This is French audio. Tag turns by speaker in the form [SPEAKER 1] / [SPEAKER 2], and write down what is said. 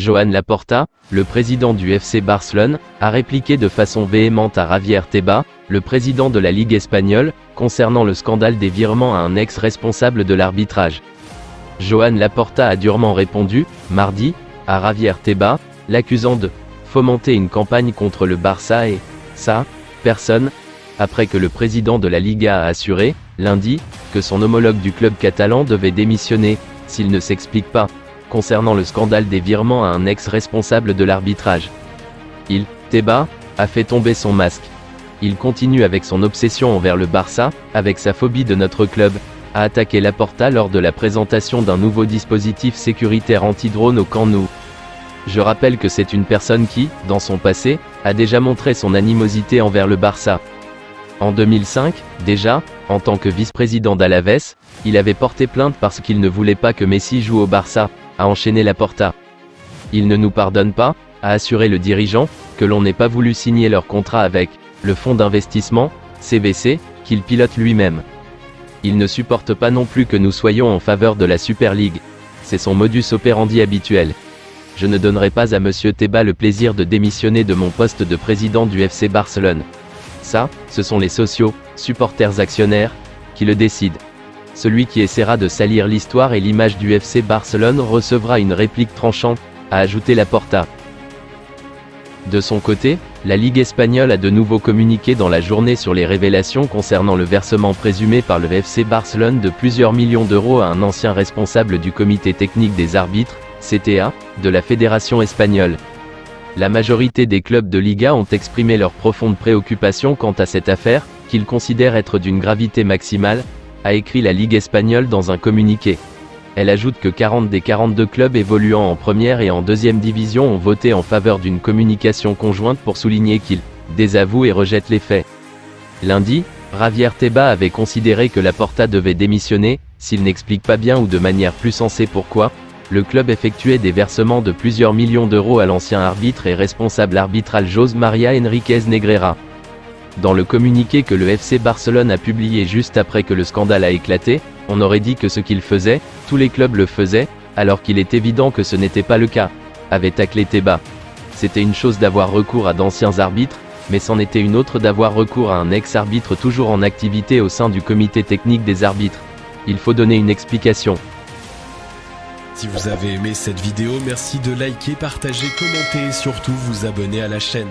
[SPEAKER 1] Joan Laporta, le président du FC Barcelone, a répliqué de façon véhémente à Javier Tebas, le président de la Ligue espagnole, concernant le scandale des virements à un ex-responsable de l'arbitrage. Joan Laporta a durement répondu, mardi, à Javier Tebas, l'accusant de fomenter une campagne contre le Barça et ça, personne, après que le président de la Liga a assuré, lundi, que son homologue du club catalan devait démissionner, s'il ne s'explique pas, concernant le scandale des virements à un ex-responsable de l'arbitrage. Tebas, a fait tomber son masque. Il continue avec son obsession envers le Barça, avec sa phobie de notre club, a attaqué Laporta lors de la présentation d'un nouveau dispositif sécuritaire anti-drone au Camp Nou. Je rappelle que c'est une personne qui, dans son passé, a déjà montré son animosité envers le Barça. En 2005, déjà, en tant que vice-président d'Alaves, il avait porté plainte parce qu'il ne voulait pas que Messi joue au Barça, a enchaîné Laporta. Il ne nous pardonne pas, a assuré le dirigeant, que l'on n'ait pas voulu signer leur contrat avec le fonds d'investissement, CVC, qu'il pilote lui-même. Il ne supporte pas non plus que nous soyons en faveur de la Super League. C'est son modus operandi habituel. Je ne donnerai pas à monsieur Tebas le plaisir de démissionner de mon poste de président du FC Barcelone. Ça, ce sont les sociaux, supporters actionnaires, qui le décident. Celui qui essaiera de salir l'histoire et l'image du FC Barcelone recevra une réplique tranchante, a ajouté Laporta. De son côté, la Ligue espagnole a de nouveau communiqué dans la journée sur les révélations concernant le versement présumé par le FC Barcelone de plusieurs millions d'euros à un ancien responsable du comité technique des arbitres, CTA, de la Fédération espagnole. La majorité des clubs de Liga ont exprimé leur profonde préoccupation quant à cette affaire, qu'ils considèrent être d'une gravité maximale, a écrit la Ligue espagnole dans un communiqué. Elle ajoute que 40 des 42 clubs évoluant en première et en deuxième division ont voté en faveur d'une communication conjointe pour souligner qu'ils désavouent et rejettent les faits. Lundi, Javier Tebas avait considéré que Laporta devait démissionner, s'il n'explique pas bien ou de manière plus sensée pourquoi, le club effectuait des versements de plusieurs millions d'euros à l'ancien arbitre et responsable arbitral José María Enríquez Negreira. Dans le communiqué que le FC Barcelone a publié juste après que le scandale a éclaté, on aurait dit que ce qu'il faisait, tous les clubs le faisaient, alors qu'il est évident que ce n'était pas le cas, avait taclé Tebas. C'était une chose d'avoir recours à d'anciens arbitres, mais c'en était une autre d'avoir recours à un ex-arbitre toujours en activité au sein du comité technique des arbitres. Il faut donner une explication.
[SPEAKER 2] Si vous avez aimé cette vidéo, merci de liker, partager, commenter et surtout vous abonner à la chaîne.